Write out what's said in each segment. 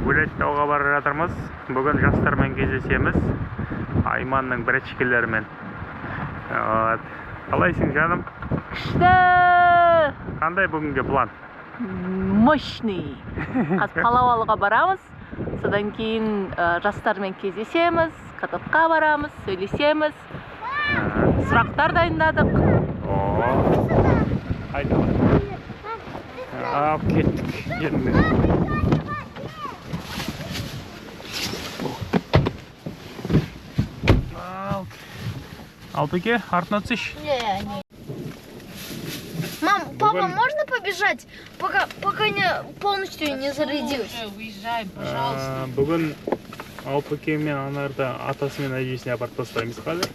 Гулять-тауға бара жатырмыз. Бүгін жастармен кездесеміз. Айманның біріншілерімен. Қалайсың жаным? Күшті! Қандай бүгінге план? Мощный! Қазір Палау барамыз. Содан кейін жастармен кездесеміз, катокқа барамыз, сөйлесеміз. Сұрақтар дайындадық. Қайда? Кеттік. Алпеке, артына түсші. Не. Мам, папа, можно побежать, пока не полностью не зарядилась? Уезжай, пожалуйста. Бүгін Алпеке мен Анарды атасы мен әжесіне апарып тастаймыз қазір.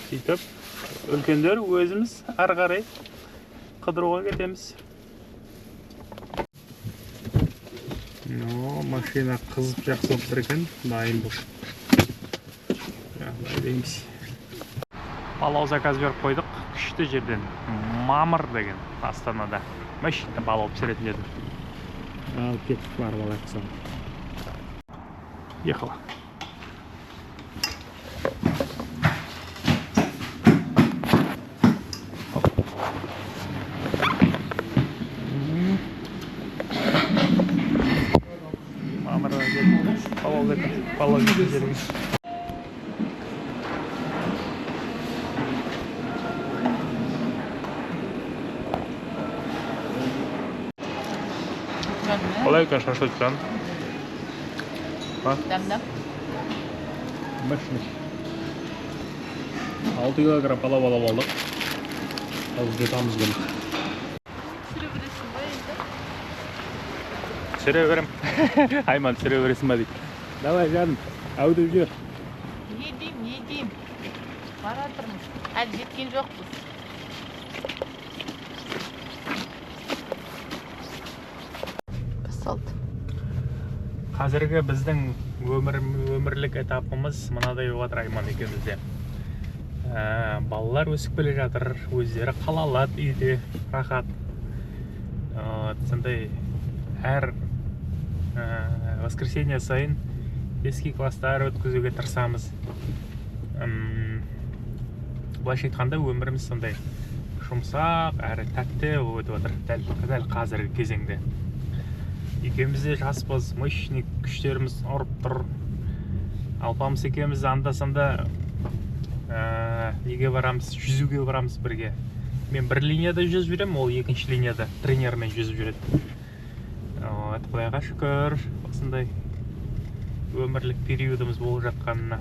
Сөйтіп, үлкендер өзіміз ары қарай қыдыруға кетеміз. Машина қызып жақсы болып тұр екен, дайын бұл. Дейміз. Палау заказ беріп қойдық, күшті жерден. Мамыр деген Астанада. Машина палау пісіретін жерден. Ал кеттік бар бала қысам. Ехала. Мамырға келіп, палау жерден жерге. Қалай екен шашлычан? Дәмді. Мощный. 6 килограмм палау алып алдық. Қазір жетамыз күн. Түсіре берем. Айман түсіре бересің ба дейді. Давай жаным, әуді жер. Не дейм. Бара тұрмыз. Әлі жеткен жоқпыз. Қазіргі біздің өмірлік этапымыз мынадай болатыр Айман екеумізде. Балалар өсіп келе жатыр, өздері қалалады, үйде рахат. Сондай әр воскресенье сайын ескі класстар өткізуге тырысамыз. Былайша айтқанда өміріміз сондай жұмсақ, әрі тәтті өтіп отыр дәл қазіргі кезеңде. Екеуміз де жаспыз, мощный күштеріміз ұрып тұр. Алпамыз екеуміз анда-санда неге барамыз, жүзуге барамыз бірге. Мен бір линияда жүзіп жүрем, ол екінші линияда тренермен жүзіп жүреді. Құдайға шүкір, осындай өмірлік периодымыз болып жатқанына.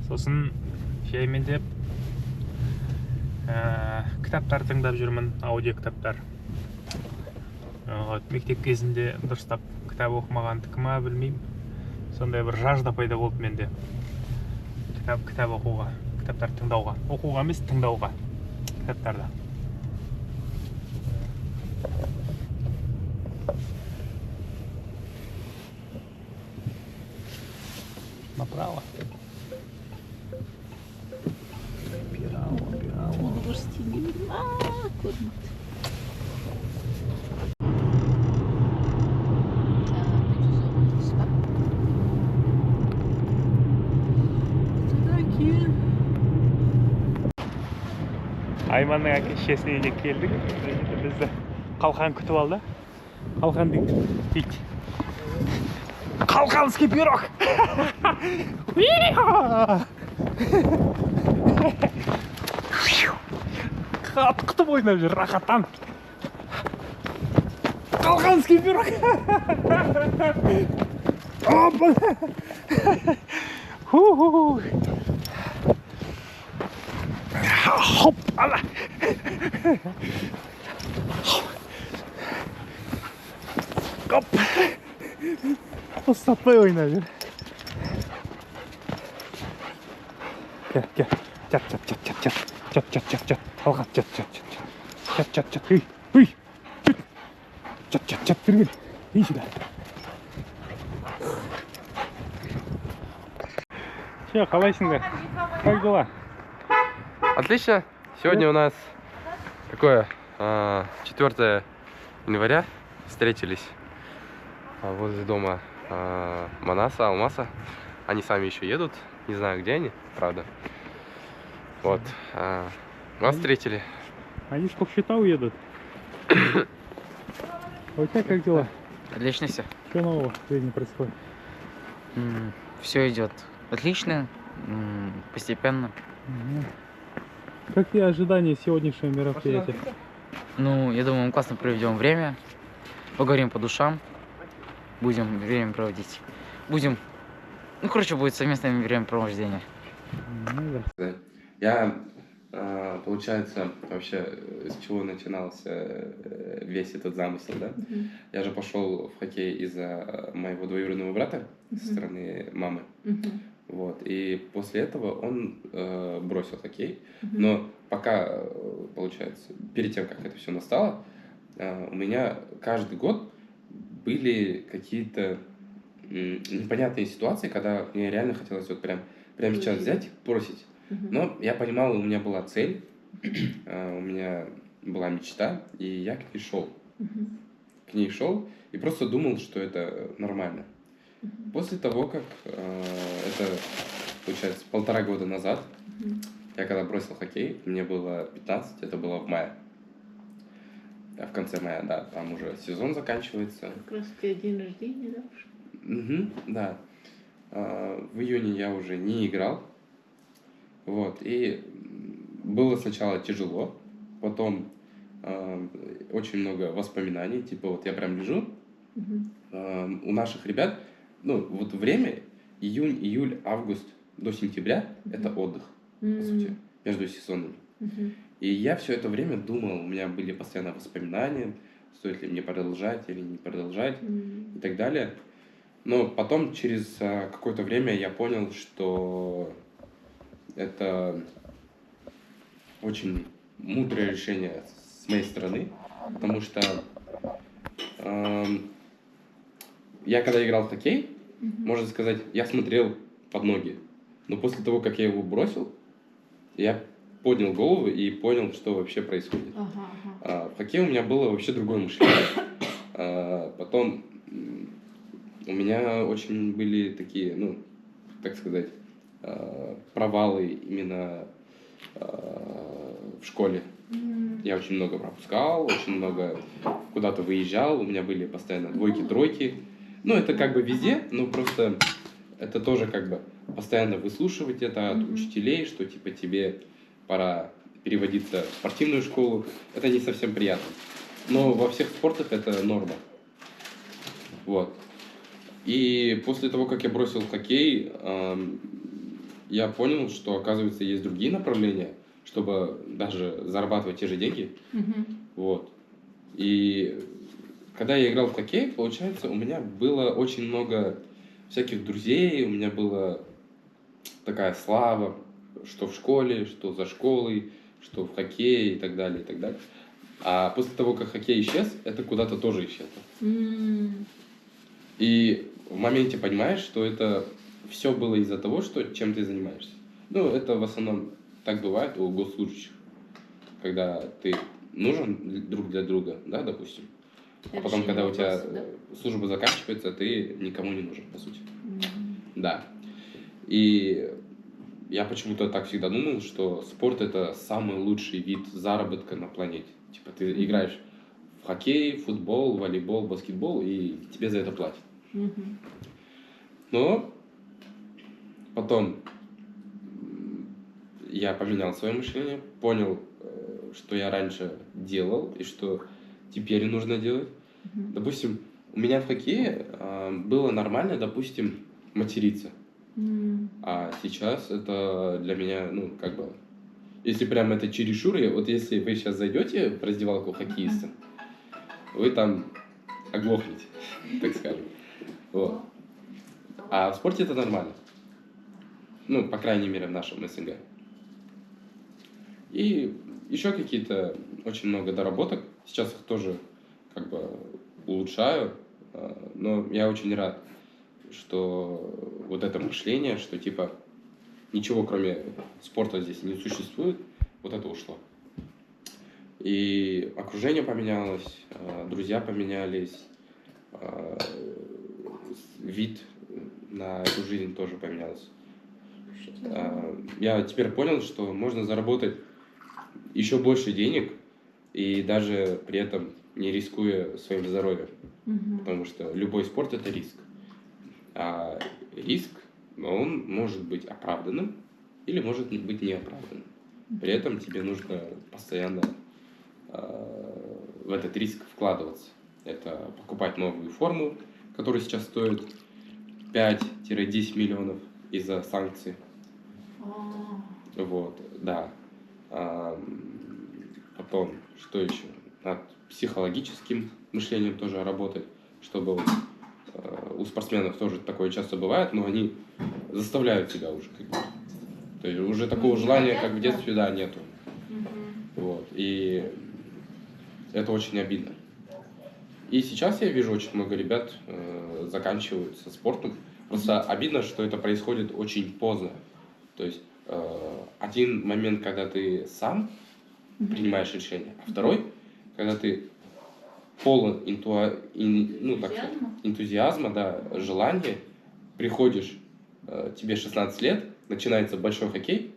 Сосын жаймен деп кітаптар тыңдап жүрмін, аудио кітаптар. Мектеп кезінде дұрыстап кітап оқымаған ма білмеймін. Сондай бір жажда пайда болды менде. Кітап оқуға, кітаптар тыңдауға. Оқуға емес, тыңдауға кітаптарда. Направо. Пирало. Көрмейді. Айманның әке-шешесіне үйіне келдік. Бізді қалқан күтіп алды. Қалқан дейді. Қалқанский пирог! Құтып ойнап жүр, рахаттан. Қалқанский пирог! Хоп, ала. Хоп. Ұстатпай ойнап жүр. Кел. Чат. Қалған, чат. Үй. Чат, кірген. Ей сюда. Че, қалайсыңдар? Как дела? Отлично. Сегодня у нас такое 4 января. Встретились возле дома Манаса, Алмаса. Они сами еще едут. Не знаю, где они, правда. Вот. Вас встретили. Они с Кокшета уедут. А у тебя как дела? Отлично все. Что нового в жизни происходит? Все идет отлично, постепенно. Какие ожидания сегодняшнего мероприятия? Ну, я думаю, мы классно проведем время, поговорим по душам, будем время проводить. Будем, ну, короче, будет совместное времяпровождение. Ну, да. Я, получается, вообще, с чего начинался весь этот замысел, да? Я же пошел в хоккей из-за моего двоюродного брата со стороны мамы. Вот. И после этого он бросил хоккей. Но пока, получается, перед тем, как это все настало, у меня каждый год были какие-то непонятные ситуации, когда мне реально хотелось вот прям сейчас взять, бросить. Но я понимал, у меня была цель, у меня была мечта, и я к ней шел. К ней шел и просто думал, что это нормально. После того, как это, получается, 1,5 года назад, я когда бросил хоккей, мне было 15, это было в мае. В конце мая, да, там уже сезон заканчивается. Как раз у тебя день рождения, да? Да. В июне я уже не играл. Вот, и было сначала тяжело, потом очень много воспоминаний, типа вот я прям лежу, у наших ребят, ну вот время, июнь, июль, август до сентября, это отдых, по сути, между сезонами. И я все это время думал, у меня были постоянно воспоминания, стоит ли мне продолжать или не продолжать и так далее. Но потом через какое-то время я понял, что это очень мудрое решение с моей стороны, потому что я когда играл в хоккей, можно сказать, я смотрел под ноги, но после того, как я его бросил, я поднял голову и понял, что вообще происходит. В хоккее у меня было вообще другое мышление. Потом у меня очень были такие, ну, так сказать, провалы именно в школе. Я очень много пропускал, очень много куда-то выезжал, у меня были постоянно двойки, тройки. Ну, это как бы везде, но просто это тоже как бы постоянно выслушивать это от учителей, что типа тебе пора переводиться в спортивную школу. Это не совсем приятно. Но во всех спортах это норма. Вот. И после того, как я бросил хоккей, я понял, что, оказывается, есть другие направления, чтобы даже зарабатывать те же деньги. Вот. И когда я играл в хоккей, получается, у меня было очень много всяких друзей, у меня была такая слава, что в школе, что за школой, что в хоккее и так далее, и так далее. А после того, как хоккей исчез, это куда-то тоже исчезло. И в моменте понимаешь, что это все было из-за того, что чем ты занимаешься. Ну, это в основном так бывает у госслужащих, когда ты нужен друг для друга, да, допустим. А потом, когда у тебя служба заканчивается, ты никому не нужен, по сути. Да. И я почему-то так всегда думал, что спорт — это самый лучший вид заработка на планете. Типа ты играешь в хоккей, футбол, волейбол, баскетбол, и тебе за это платят. Но потом я поменял свое мышление, понял, что я раньше делал и что теперь нужно делать. Допустим, у меня в хоккее было нормально, допустим, материться. А сейчас это для меня, ну, как бы, если прям это чересчур, вот если вы сейчас зайдете в раздевалку хоккеиста, вы там оглохнете, так скажем. Вот. А в спорте это нормально. Ну, по крайней мере, в нашем СНГ. И еще какие-то очень много доработок. Сейчас их тоже как бы улучшаю. Но я очень рад, что вот это мышление, что типа ничего кроме спорта здесь не существует, вот это ушло. И окружение поменялось, друзья поменялись, вид на эту жизнь тоже поменялся. Я теперь понял, что можно заработать еще больше денег и даже при этом не рискуя своим здоровьем. Потому что любой спорт – это риск. А риск, он может быть оправданным или может быть неоправданным. При этом тебе нужно постоянно в этот риск вкладываться. Это покупать новую форму, которая сейчас стоит 5-10 миллионов из-за санкций. Вот, да. Потом, что еще? Над психологическим мышлением тоже работать, чтобы у спортсменов тоже такое часто бывает, но они заставляют себя уже как бы. То есть уже такого желания, как в детстве, да, нету. Вот. И это очень обидно. И сейчас я вижу очень много ребят заканчивают со спортом. Просто обидно, что это происходит очень поздно. То есть один момент, когда ты сам принимаешь решение, а второй, когда ты полон энтузиазма, да, желания, приходишь, тебе 16 лет, начинается большой хоккей,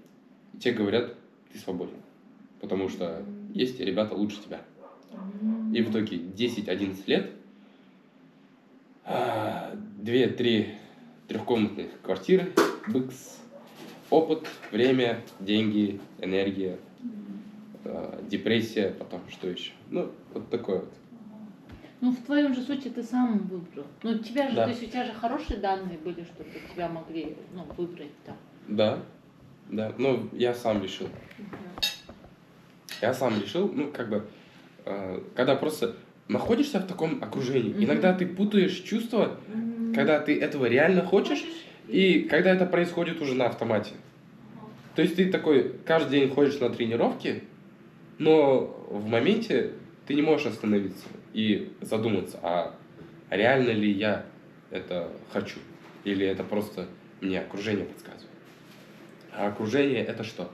и тебе говорят, ты свободен, потому что есть ребята лучше тебя. И в итоге 10-11 лет, 2-3 трехкомнатных квартиры, быкс, опыт, время, деньги, энергия, депрессия, потом что еще. Ну, вот такое вот. Ну, в твоем же случае ты сам выбрал. Ну, тебя же, Да. то есть у тебя же хорошие данные были, чтобы тебя могли, ну, выбрать там. Да, да, ну, я сам решил. Я сам решил, ну, как бы, когда просто находишься в таком окружении, иногда ты путаешь чувства, когда ты этого реально хочешь, и когда это происходит уже на автомате. То есть ты такой каждый день ходишь на тренировки, но в моменте ты не можешь остановиться и задуматься, а реально ли я это хочу, или это просто мне окружение подсказывает. А окружение это что?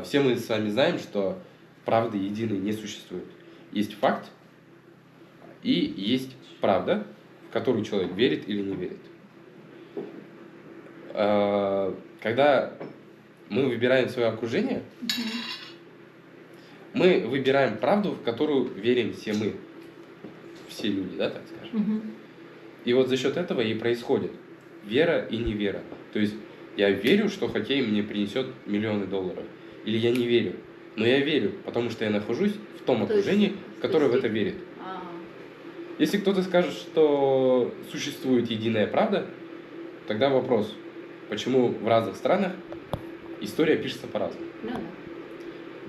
Все мы с вами знаем, что правды единой не существует. Есть факт и есть правда, в которую человек верит или не верит. Когда мы выбираем свое окружение, мы выбираем правду, в которую верим все мы, все люди, да, так скажем. И вот за счет этого и происходит вера и невера. То есть я верю, что хоккей мне принесет миллионы долларов, или я не верю, но я верю, потому что я нахожусь в том окружении, которое в это верит. Если кто-то скажет, что существует единая правда, тогда вопрос, почему в разных странах история пишется по-разному.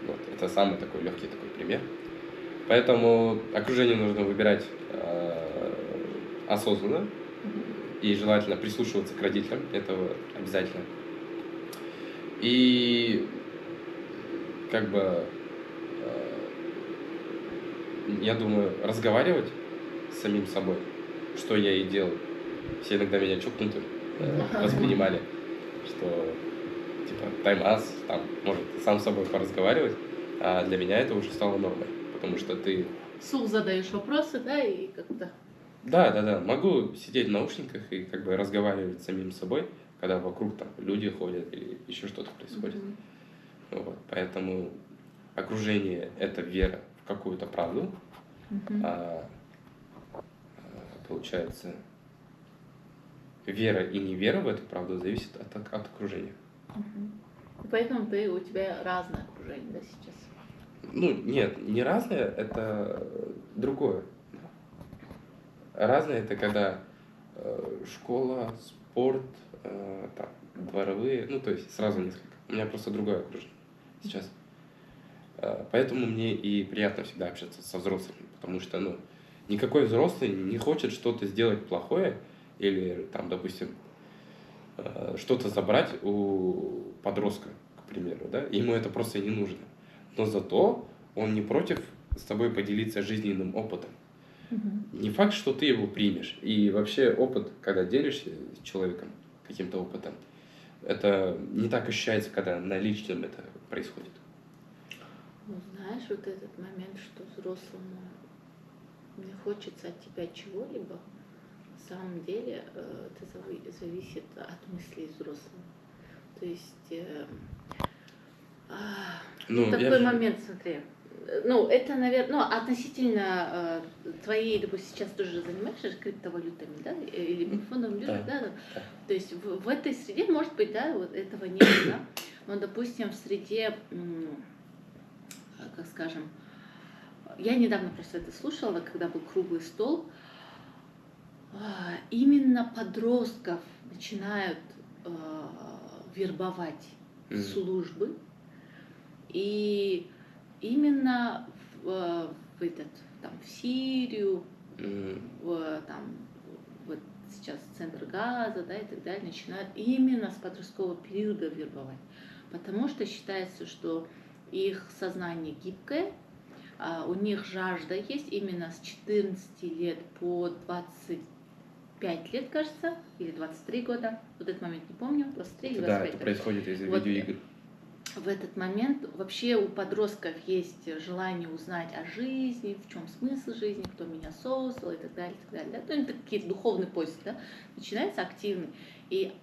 Вот, это самый такой легкий такой пример. Поэтому окружение нужно выбирать осознанно и желательно прислушиваться к родителям, это обязательно. И как бы, я думаю, разговаривать с самим собой, что я и делал. Все иногда меня чокнутым воспринимали, что типа тайм-ас, там, может, сам с собой поразговаривать, а для меня это уже стало нормой, потому что ты... Вслух задаешь вопросы, да, и как-то... Да, могу сидеть в наушниках и как бы разговаривать с самим собой, когда вокруг там люди ходят или еще что-то происходит. Вот, поэтому окружение – это вера в какую-то правду, получается, вера и невера в эту правду зависит от окружения. И поэтому у тебя разное окружение, да, сейчас? Ну, нет, не разное, это другое. Разное это когда школа, спорт, там, дворовые, ну, то есть сразу несколько. У меня просто другое окружение сейчас. Поэтому мне и приятно всегда общаться со взрослыми, потому что, ну, никакой взрослый не хочет что-то сделать плохое или, там, допустим, что-то забрать у подростка, к примеру, да, ему это просто не нужно. Но зато он не против с тобой поделиться жизненным опытом. Не факт, что ты его примешь. И вообще опыт, когда делишься с человеком каким-то опытом, это не так ощущается, когда на личном это происходит. Ну, знаешь, вот этот момент, что взрослому не хочется от тебя чего-либо, самом деле это зависит от мыслей взрослых. То есть Ну, такой момент, смотри. Ну, это, наверное, относительно твоей, допустим, сейчас тоже занимаешься криптовалютами, да, или фондовым биржей, да. То есть в этой среде, может быть, да, вот этого нет, да. Но, допустим, в среде, как скажем, я недавно просто это слушала, когда был круглый стол, именно подростков начинают вербовать в службы, и именно в Сирию, вот сейчас центр Газа, да, и так далее, начинают именно с подросткового периода вербовать, потому что считается, что их сознание гибкое, у них жажда есть именно с 14 лет по 25 лет, кажется, или 23 года, вот этот момент не помню, 23 или 25. Да, это происходит из-за видеоигр. В этот момент вообще у подростков есть желание узнать о жизни, в чем смысл жизни, кто меня создал и так далее, и так далее. Да? То есть какие-то духовные поиски, да? Начинается активный. И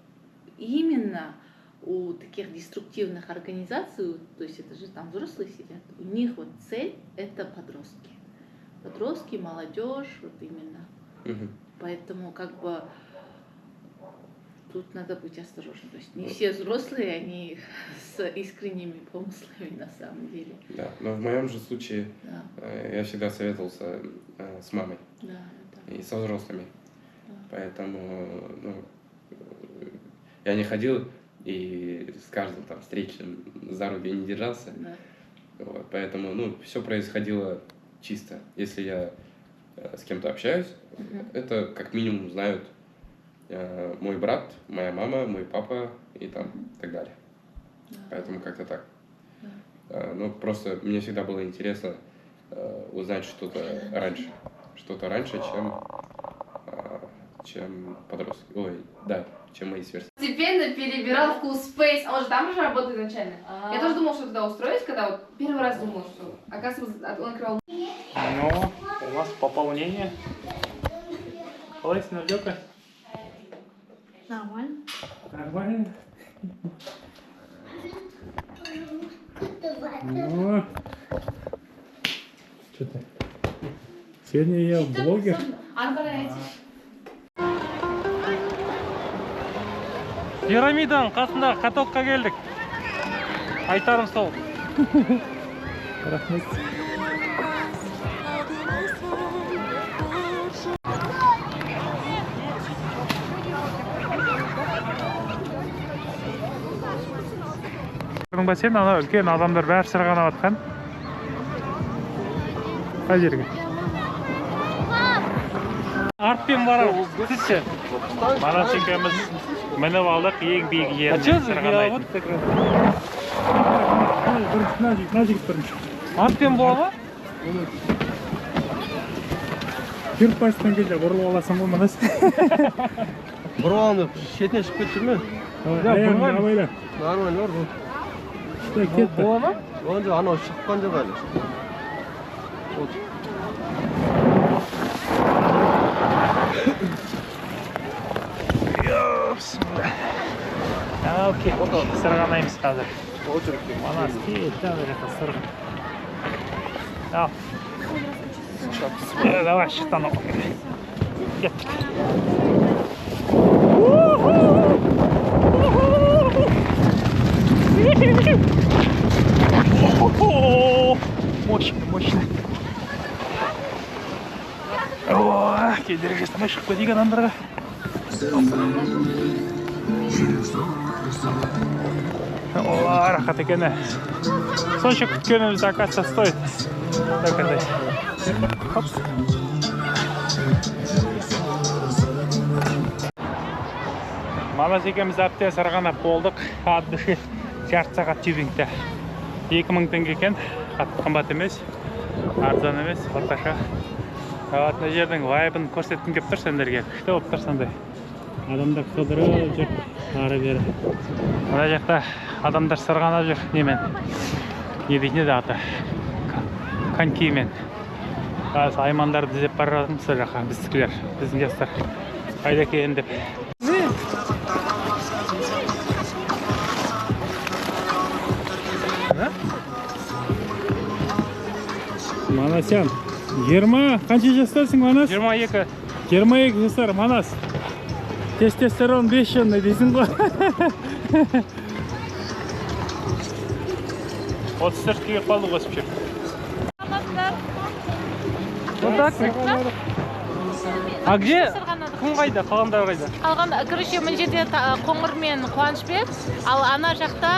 именно у таких деструктивных организаций, то есть это же там взрослые сидят, у них вот цель — это подростки. Подростки, молодежь, вот именно. Поэтому как бы тут надо быть осторожным. То есть не все взрослые, они с искренними помыслами на самом деле. Да, но в моем же случае я всегда советовался с мамой и со взрослыми. Поэтому я не ходил и с каждым там встречным за руки не держался. Вот, поэтому все происходило чисто. Если я с кем-то общаюсь, это как минимум знают мой брат, моя мама, мой папа и так далее. Поэтому как-то так. Но просто мне всегда было интересно узнать что-то раньше. Что-то раньше, чем подростки. Чем мои сверстники. Постепенно перебирал вкус Space. Он же там же работает изначально. Я тоже думала, что туда устроюсь, когда вот первый раз думала, что оказывается он открывал. Ну, у нас пополнение. Полайся, Навдёка. Нормально. Нормально. Ну, что ты? Сегодня я блогер. Пирамиданың қасындағы катокқа келдік. Айтарым сол. Рахмет. Ба сен ана үлкен адамдар бәрі сырғанап жатқан. Қай жерге? Артпен барамыз. Сізше? Манас екеуміз мініп алдық, ең биік жеріне сырғанайтын. Мына жігіт бірінші. Артпен бола ма? Жүріп басынан келді, бұрылып аласың ғой Манас. Бұрып алып, шетіне шығып кетті ме? Аяғын абайла. Нормально бар бұл. Бола ма? Онда анау шыққан жоқ әлі. Окей, сырғанаймыз қазір. Манас кел, давай жаққа сырғын. Давай, шықтан оқ. Кеттік. Мощный. Кедергі жастамай шығып кетейік адамдарға. Рахат екен. Сонша күткеніміз оказывается стоит. Такандай. Манас екеуміз әбден сырғанап болдық. От души жарты сағат тюбингте. 2000 теңге екен. Қатты қымбат емес, арзан емес, орташа. Мына жердің вайбын көрсеткім келіп тұр сендерге. Күшті болып тұр сондай. Адамдар қыдырып жүр, ары-бері. Мына жақта адамдар сырғанап жүр немен. Не дейтін еді аты? Конькимен. Аймандарды іздеп бара жатырмыз сол жаққа, біздікілер, біздің жастар. қайда екен деп. Манасян, 20 қанша жастарсың, Манас? 22. 22 жасар, Манас. Тестостерон 5 дейсің ғой. 34 келіп қалды қосып жүр. Вот так. А где? Кім қайда? Қалғандар қайда? Қалған, короче, мына жерде Қоңыр мен Қуанышбек, ал ана жақта...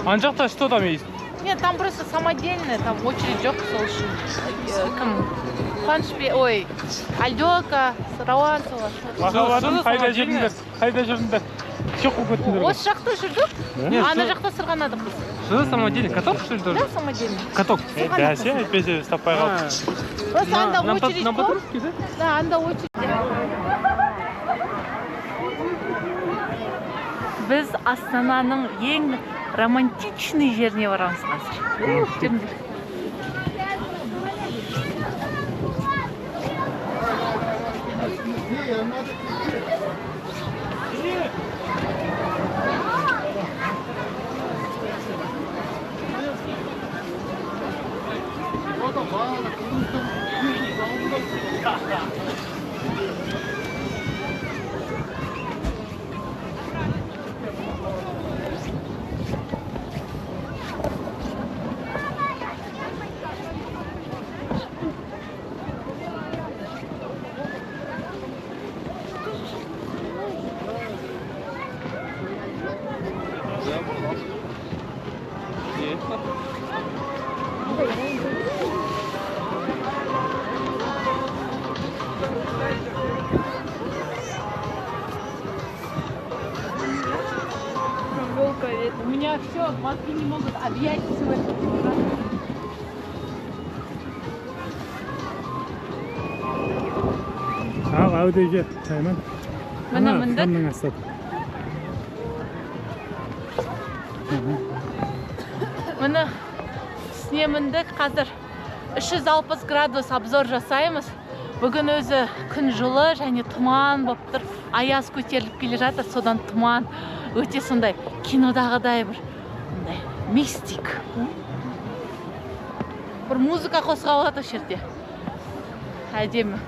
Ана жақта что там есть? Нет, там просто самодельная, там очередь жоқ, сол үшін. Кім? Қуанышбек, ой, Альдёка, Рауан, солар. Махаббатым, қайда жүрдіңдер? Қайда жүрдіңдер? Жоқ болып кеттіңдер ғой? Осы жақта жүрдік, ана жақта сырғанадық біз. Что самодельный? Каток, что ли, тоже? Да, самодельный. Каток? Бәсе, әйтпесе таппай қалды. Просто анда очередь көп. Да, анда очередь. Біз Астананың ең романтичный жеріне барамыз қазір. Жүріңдер. У меня все, мозги не могут объять сегодня. Ал, әудеге, Айман. Міне міндік. Міне үстіне міндік. Қазір 360 градус обзор жасаймыз. Бүгін өзі күн жылы және тұман болып тұр. Аяз көтеріліп келе жатыр, содан тұман. Өте сондай кинодағыдай бір мистик. Бір музыка қосқалы осы жерде. Әдемі.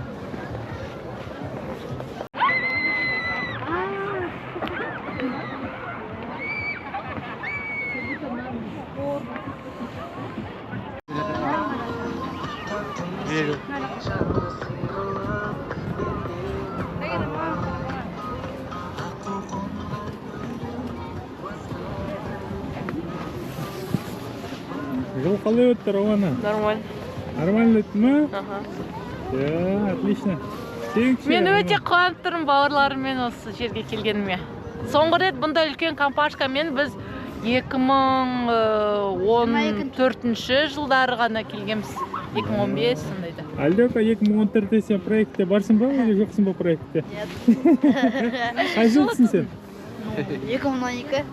Жол қалай өтті, Рауана? Нормально. Нормально өтті ма? Ага. Да, отлично. Мен өте қуанып тұрмын бауырларыммен осы жерге келгеніме. Соңғы рет бұндай үлкен компашкамен біз 2014 жылдары ғана келгенбіз. 2015 сондайда. Альдёка, 2014-те сен проектте барсың ба, или жоқсың ба проектте? Нет. Қай жылсың сен? 2012.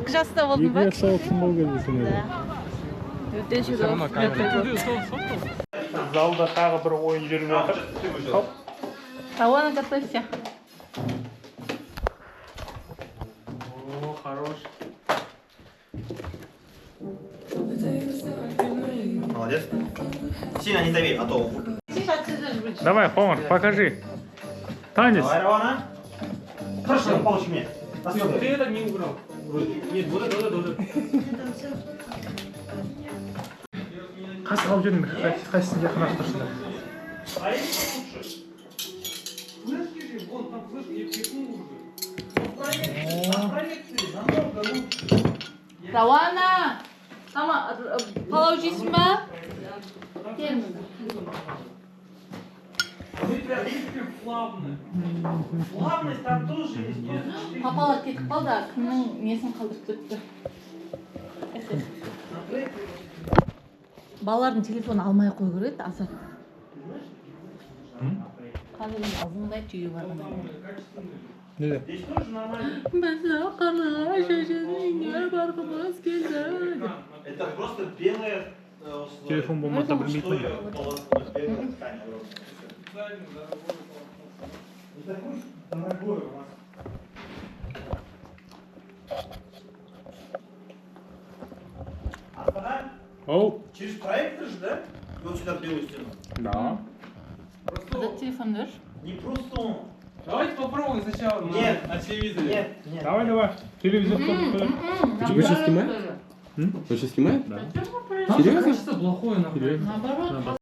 2 жаста болдың ба? 2 жаста болдың ба кездесің? Өтінші Залда тағы бір ойын жүріп жатыр. Рауана, готовься. О, хорош. Молодец. Сильно не дави, а то... Давай, Хомар, покажи. Танец. Давай, Равана. Хорошо, получи мне. Ты это не убрал. Нет, вот это. Қас қалып жүріңдер, қайсысын жақын ақ тұрсыңдар. Рауана! Мама, палау жейсің ба? Келіңіз. Плавность там тоже есть. Папалар кетіп қалды, кімнің несін қалдырып кетті. Балалардың телефоны алмай қой көреді, азат. Қазір азындай түйі бар. Неде? Здесь тоже нормально. Біз ақырға шешеніңе барғымыз келді. Это просто белая... Телефон болмаса білмейтін. Оу, Через проектор же, да? Вот сюда в белую стену. да. Куда телефон даешь? Не просто он. Давайте попробуем сначала Нет. на телевизоре. Нет, нет. Давай. Телевизор тоже. Вы сейчас снимаете? Вы сейчас снимаете? Да. Там Серьезно? качество плохое, нахуй. Наоборот.